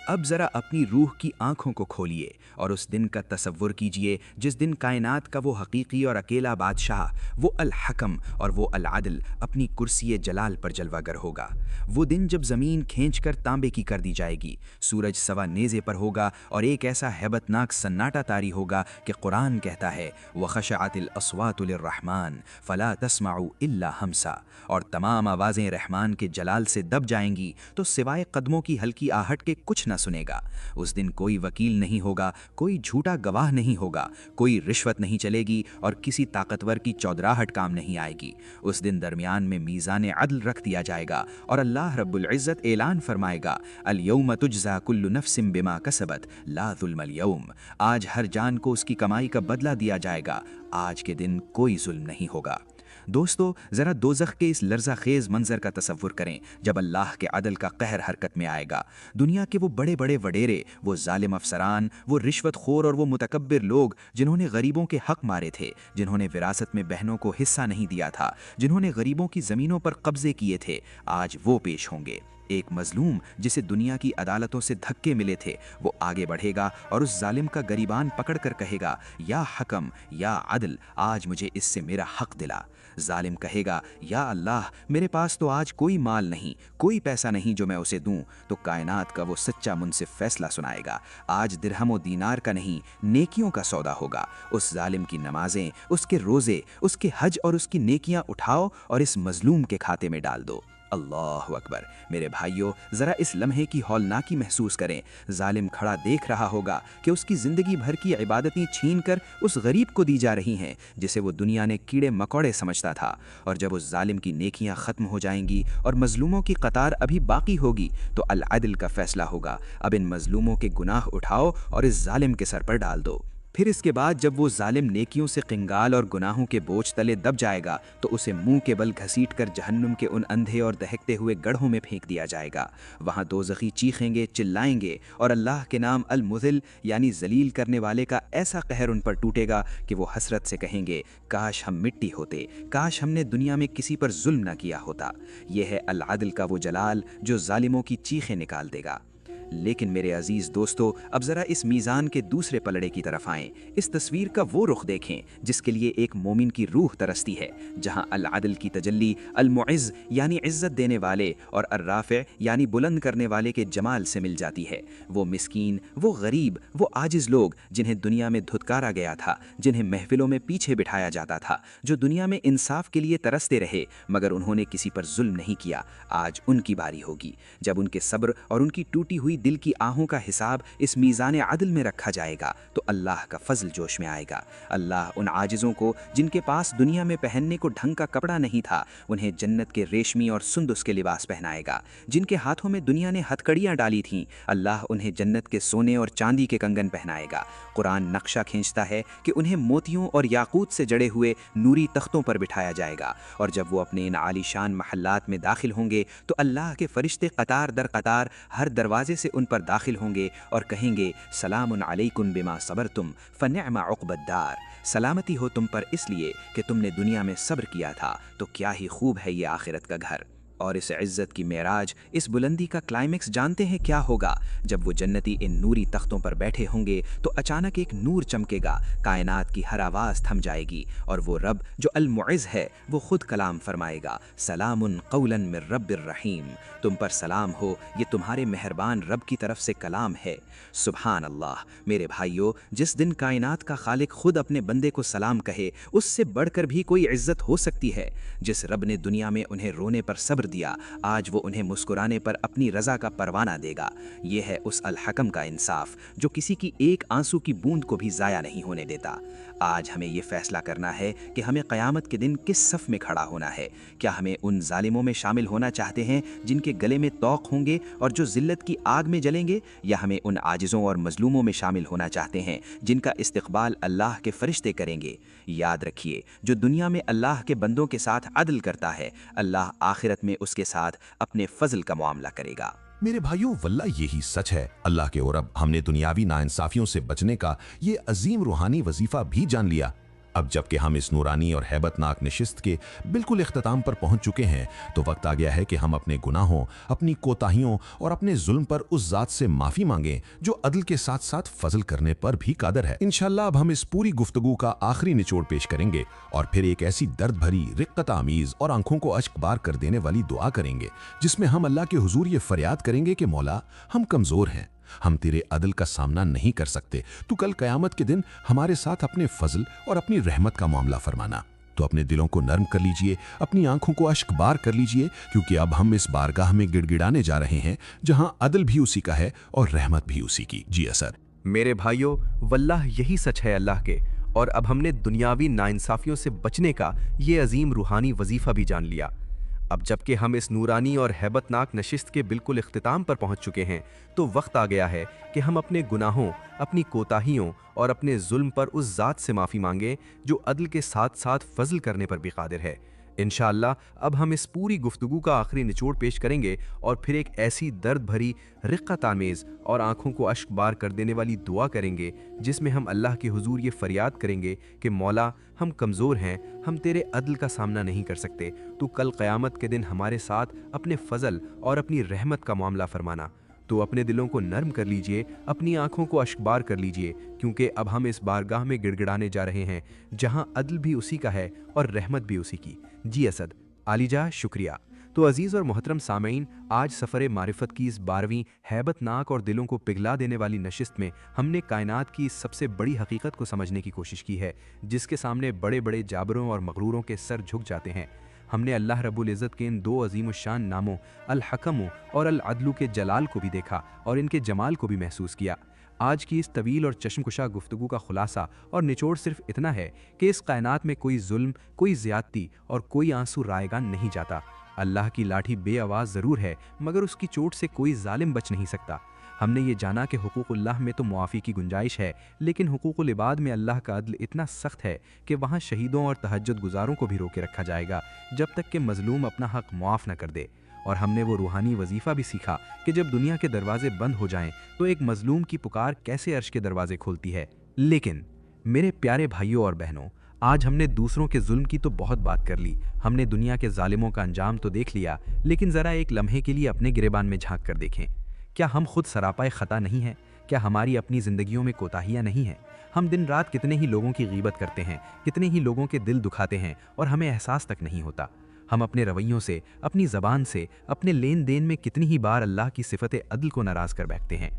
S5: اب ذرا اپنی روح کی آنکھوں کو کھولیے اور اس دن کا تصور کیجئے جس دن کائنات کا وہ حقیقی اور اکیلا بادشاہ، وہ الحکم اور وہ العدل اپنی کرسی جلال پر جلوہ گر ہوگا۔ وہ دن جب زمین کھینچ کر تانبے کی کر دی جائے گی، سورج سوا نیزے پر ہوگا اور ایک ایسا ہیبت ناک سناٹا طاری ہوگا کہ قرآن کہتا ہے وَخَشَعَتِ الْأَصْوَاتُ لِلرَّحْمَٰنِ فَلَا تَسْمَعُ إِلَّا ہَمْسًا، اور تمام آوازیں رحمان کے جلال سے دب جائیں گی تو سوائے قدموں کی ہلکی آہٹ کے کچھ نہ سنے گا۔ اس دن کوئی وکیل نہیں ہوگا، کوئی جھوٹا گواہ نہیں ہوگا، کوئی رشوت نہیں چلے گی اور کسی طاقتور کی چودراہٹ کام نہیں آئے گی۔ اس دن درمیان میں میزان عدل رکھ دیا جائے گا اور اللہ رب العزت اعلان فرمائے گا الیوم تجزا کل نفس بما کسبت لا ظلم اليوم، آج ہر جان کو اس کی کمائی کا بدلہ دیا جائے گا، آج کے دن کوئی ظلم نہیں ہوگا۔ دوستو، ذرا دوزخ کے اس لرزہ خیز منظر کا تصور کریں جب اللہ کے عدل کا قہر حرکت میں آئے گا۔ دنیا کے وہ بڑے بڑے وڈیرے، وہ ظالم افسران، وہ رشوت خور اور وہ متکبر لوگ جنہوں نے غریبوں کے حق مارے تھے، جنہوں نے وراثت میں بہنوں کو حصہ نہیں دیا تھا، جنہوں نے غریبوں کی زمینوں پر قبضے کیے تھے، آج وہ پیش ہوں گے۔ ایک مظلوم جسے دنیا کی عدالتوں سے دھکے ملے تھے وہ آگے بڑھے گا اور اس ظالم کا گریبان پکڑ کر کہے گا یا حکم یا عدل آج مجھے اس سے میرا حق دلا۔ ظالم کہے گا یا اللہ میرے پاس تو آج کوئی مال نہیں، کوئی پیسہ نہیں جو میں اسے دوں، تو کائنات کا وہ سچا منصف فیصلہ سنائے گا آج درہم و دینار کا نہیں نیکیوں کا سودا ہوگا۔ اس ظالم کی نمازیں، اس کے روزے، اس کے حج اور اس کی نیکیاں اٹھاؤ اور اس مظلوم کے کھاتے میں ڈال دو۔ اللہ اکبر۔ میرے بھائیوں ذرا اس لمحے کی ہولناکی محسوس کریں۔ ظالم کھڑا دیکھ رہا ہوگا کہ اس کی زندگی بھر کی عبادتیں چھین کر اس غریب کو دی جا رہی ہیں جسے وہ دنیا نے کیڑے مکوڑے سمجھتا تھا، اور جب اس ظالم کی نیکیاں ختم ہو جائیں گی اور مظلوموں کی قطار ابھی باقی ہوگی تو العدل کا فیصلہ ہوگا۔ اب ان مظلوموں کے گناہ اٹھاؤ اور اس ظالم کے سر پر ڈال دو۔ پھر اس کے بعد جب وہ ظالم نیکیوں سے کنگال اور گناہوں کے بوجھ تلے دب جائے گا تو اسے منہ کے بل گھسیٹ کر جہنم کے ان اندھے اور دہکتے ہوئے گڑھوں میں پھینک دیا جائے گا۔ وہاں دوزخی چیخیں گے، چلائیں گے، اور اللہ کے نام المذل یعنی ذلیل کرنے والے کا ایسا قہر ان پر ٹوٹے گا کہ وہ حسرت سے کہیں گے کاش ہم مٹی ہوتے، کاش ہم نے دنیا میں کسی پر ظلم نہ کیا ہوتا۔ یہ ہے العدل کا وہ جلال جو ظالموں کی چیخیں نکال دے گا۔ لیکن میرے عزیز دوستو اب ذرا اس میزان کے دوسرے پلڑے کی طرف آئیں۔ اس تصویر کا وہ رخ دیکھیں جس کے لیے ایک مومن کی روح ترستی ہے، جہاں العدل کی تجلی المعز یعنی عزت دینے والے اور الرافع یعنی بلند کرنے والے کے جمال سے مل جاتی ہے۔ وہ مسکین، وہ غریب، وہ عاجز لوگ جنہیں دنیا میں دھتکارا گیا تھا، جنہیں محفلوں میں پیچھے بٹھایا جاتا تھا، جو دنیا میں انصاف کے لیے ترستے رہے مگر انہوں نے کسی پر ظلم نہیں کیا، آج ان کی باری ہوگی جب ان کے صبر اور ان کی ٹوٹی ہوئی دل کی آہوں کا حساب اس میزان عدل میں رکھا جائے گا تو اللہ کا فضل جوش میں آئے گا۔ اللہ ان عاجزوں کو جن کے پاس دنیا میں پہننے کو ڈھنگ کا کپڑا نہیں تھا انہیں جنت کے ریشمی اور سندس کے لباس پہنائے گا۔ جن کے ہاتھوں میں دنیا نے ہتکڑیاں ڈالی تھیں اللہ انہیں جنت کے سونے اور چاندی کے کنگن پہنائے گا۔ قرآن نقشہ کھینچتا ہے کہ انہیں موتیوں اور یاقوت سے جڑے ہوئے نوری تختوں پر بٹھایا جائے گا، اور جب وہ اپنے ان عالی شان محلات میں داخل ہوں گے تو اللہ کے فرشتے قطار در قطار ہر دروازے سے ان پر داخل ہوں گے اور کہیں گے سلام علیکم بما صبرتم فنعم عقبی الدار، سلامتی ہو تم پر اس لیے کہ تم نے دنیا میں صبر کیا تھا تو کیا ہی خوب ہے یہ آخرت کا گھر۔ اور اس عزت کی معراج، اس بلندی کا کلائمیکس جانتے ہیں کیا ہوگا؟ جب وہ جنتی ان نوری تختوں پر بیٹھے ہوں گے تو اچانک ایک نور چمکے گا، کائنات کی ہر آواز تھم جائے گی اور وہ رب جو المعز ہے وہ خود کلام فرمائے گا سلام قولا من رب الرحیم، تم پر سلام ہو، یہ تمہارے مہربان رب کی طرف سے کلام ہے۔ سبحان اللہ۔ میرے بھائیو جس دن کائنات کا خالق خود اپنے بندے کو سلام کہے اس سے بڑھ کر بھی کوئی عزت ہو سکتی ہے؟ جس رب نے دنیا میں انہیں رونے پر صبر دیا آج وہ انہیں مسکرانے پر اپنی رضا کا پروانہ دے گا۔ یہ ہے اس الحکم کا انصاف جو کسی کی ایک آنسو کی بوند کو بھی ضائع نہیں ہونے دیتا۔ آج ہمیں یہ فیصلہ کرنا ہے کہ ہمیں قیامت کے دن کس صف میں کھڑا ہونا ہے۔ کیا ہمیں ان ظالموں میں شامل ہونا چاہتے ہیں جن کے گلے میں طوق ہوں گے اور جو ذلت کی آگ میں جلیں گے، یا ہمیں ان عاجزوں اور مظلوموں میں شامل ہونا چاہتے ہیں جن کا استقبال اللہ کے فرشتے کریں گے؟ یاد رکھیے جو دنیا میں اللہ کے بندوں کے ساتھ عدل کرتا ہے اللہ آخرت میں اس کے ساتھ اپنے فضل کا معاملہ کرے گا۔
S6: میرے بھائیوں واللہ یہی سچ ہے۔ اللہ کے رب ہم نے دنیاوی ناانصافیوں سے بچنے کا یہ عظیم روحانی وظیفہ بھی جان لیا۔ اب جب کہ ہم اس نورانی اور ہیبت ناک نشست کے بالکل اختتام پر پہنچ چکے ہیں تو وقت آ گیا ہے کہ ہم اپنے گناہوں، اپنی کوتاہیوں اور اپنے ظلم پر اس ذات سے معافی مانگیں جو عدل کے ساتھ ساتھ فضل کرنے پر بھی قادر ہے۔ انشاءاللہ اب ہم اس پوری گفتگو کا آخری نچوڑ پیش کریں گے اور پھر ایک ایسی درد بھری، رقت آمیز اور آنکھوں کو اشک بار کر دینے والی دعا کریں گے جس میں ہم اللہ کے حضور یہ فریاد کریں گے کہ مولا ہم کمزور ہیں، ہم تیرے عدل کا سامنا نہیں کر سکتے، تو کل قیامت کے دن ہمارے ساتھ اپنے فضل اور اپنی رحمت کا معاملہ فرمانا۔ تو اپنے دلوں کو نرم کر لیجئے، اپنی آنکھوں کو اشک بار کر لیجئے، کیونکہ اب ہم اس بارگاہ میں گڑ گڑانے جا رہے ہیں جہاں عدل بھی اسی کا ہے اور رحمت بھی اسی کی۔ جی اثر
S3: میرے بھائیوں واللہ یہی سچ ہے اللہ کے، اور اب ہم نے دنیاوی ناانصافیوں سے بچنے کا یہ عظیم روحانی وظیفہ بھی جان لیا۔ اب جب کہ ہم اس نورانی اور ہیبت ناک نشست کے بالکل اختتام پر پہنچ چکے ہیں تو وقت آ گیا ہے کہ ہم اپنے گناہوں، اپنی کوتاہیوں اور اپنے ظلم پر اس ذات سے معافی مانگیں جو عدل کے ساتھ ساتھ فضل کرنے پر بھی قادر ہے۔
S5: इंशाअल्लाह अब हम इस पूरी गुफ्तगू का आखिरी निचोड़ पेश करेंगे और फिर एक ऐसी दर्द भरी, रिक्कत आमेज़ और आंखों को अश्क बार कर देने वाली दुआ करेंगे जिसमें हम अल्लाह के हुजूर ये फरियाद करेंगे कि मौला, हम कमज़ोर हैं, हम तेरे अदल का सामना नहीं कर सकते। तू कल क़यामत के दिन हमारे साथ अपने फ़ज़ल और अपनी रहमत का मामला फरमाना। तो अपने दिलों को नर्म कर लीजिए, अपनी आंखों को अश्कबार कर लीजिए, क्योंकि अब हम इस बारगाह में गिड़गिड़ाने जा रहे हैं जहां अदल भी उसी का है और रहमत भी उसी की। जी असद, आलिजा, शुक्रिया। तो अजीज़ और मोहतरम सामईन, आज सफ़र मारिफत की इस 12वीं हैबतनाक और दिलों को पिघला देने वाली नशिस्त में हमने कायनात की इस सबसे बड़ी हकीकत को समझने की कोशिश की है जिसके सामने बड़े बड़े जाबरों और मगरूरों के सर झुक जाते हैं। हमने अल्लाह रब्बुल इज़्ज़त के इन 2 अज़ीमुश्शान नामों अल हकम और अल अदलु के जलाल को भी देखा और इनके जमाल को भी महसूस किया। आज की इस तवील और चश्मकुशा गुफ्तगू का खुलासा और निचोड़ सिर्फ इतना है कि इस कायनात में कोई जुल्म, कोई ज़्यादती और कोई आंसू रायगान नहीं जाता। अल्लाह की लाठी बेआवाज़ ज़रूर है, मगर उसकी चोट से कोई जालिम बच नहीं सकता। हमने ये जाना कि हुकूकुल्लाह में तो मुआफ़ी की गुंजाइश है, लेकिन हुकूकुल इबाद में अल्लाह का अदल इतना सख्त है कि वहाँ शहीदों और तहज्जुद गुजारों को भी रोके रखा जाएगा जब तक कि मज़लूम अपना हक़ मुआफ़ न कर दे। और हमने वो रूहानी वजीफ़ा भी सीखा कि जब दुनिया के दरवाजे बंद हो जाएं तो एक मज़लूम की पुकार कैसे अर्श के दरवाजे खोलती है। लेकिन मेरे प्यारे भाइयों और बहनों, आज हमने दूसरों के जुल्म की तो बहुत बात कर ली, हमने दुनिया के जालिमों का अंजाम तो देख लिया, लेकिन ज़रा एक लम्हे के लिए अपने गिरेबान में झांक कर देखें। क्या हम खुद सरापाए ख़ता नहीं हैं? क्या हमारी अपनी ज़िंदगियों में कोताहियाँ नहीं हैं? हम दिन रात कितने ही लोगों की गीबत करते हैं, कितने ही लोगों के दिल दुखाते हैं और हमें एहसास तक नहीं होता। हम अपने रवैयों से, अपनी ज़बान से, अपने लेन देन में कितनी ही बार अल्लाह की सिफ़त अदल को नाराज़ कर बैठते हैं।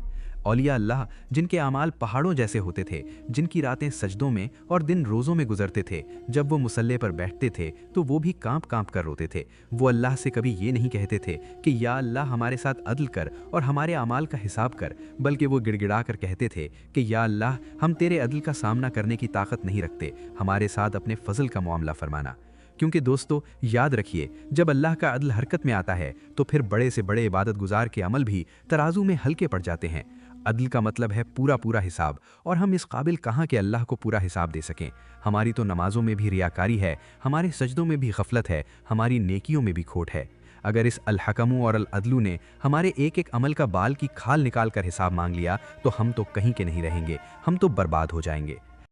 S5: औलिया अल्लाह जिनके आमाल पहाड़ों जैसे होते थे, जिनकी रातें सजदों में और दिन रोज़ों में गुजरते थे, जब वो मुसल्ले पर बैठते थे तो वो भी कांप कांप कर रोते थे। वो अल्लाह से कभी ये नहीं कहते थे कि या अल्लाह हमारे साथ अदल कर और हमारे आमाल का हिसाब कर, बल्कि वो गिड़गिड़ा कर कहते थे कि या अल्लाह हम तेरे अदल का सामना करने की ताकत नहीं रखते, हमारे साथ अपने फजल का मामला फरमाना। क्योंकि दोस्तों याद रखिए, जब अल्लाह का अदल हरकत में आता है तो फिर बड़े से बड़े इबादत गुजार के अमल भी तराजू में हल्के पड़ जाते हैं। अदल का मतलब है पूरा पूरा हिसाब, और हम इस काबिल कहाँ कि अल्लाह को पूरा हिसाब दे सकें। हमारी तो नमाजों में भी रियाकारी है, हमारे सजदों में भी गफलत है, हमारी नेकियों में भी खोट है। अगर इस अल हकमु और अल अदलु ने हमारे एक एक अमल का बाल की खाल निकाल कर हिसाब मांग लिया तो हम तो कहीं के नहीं रहेंगे, हम तो बर्बाद हो जाएंगे।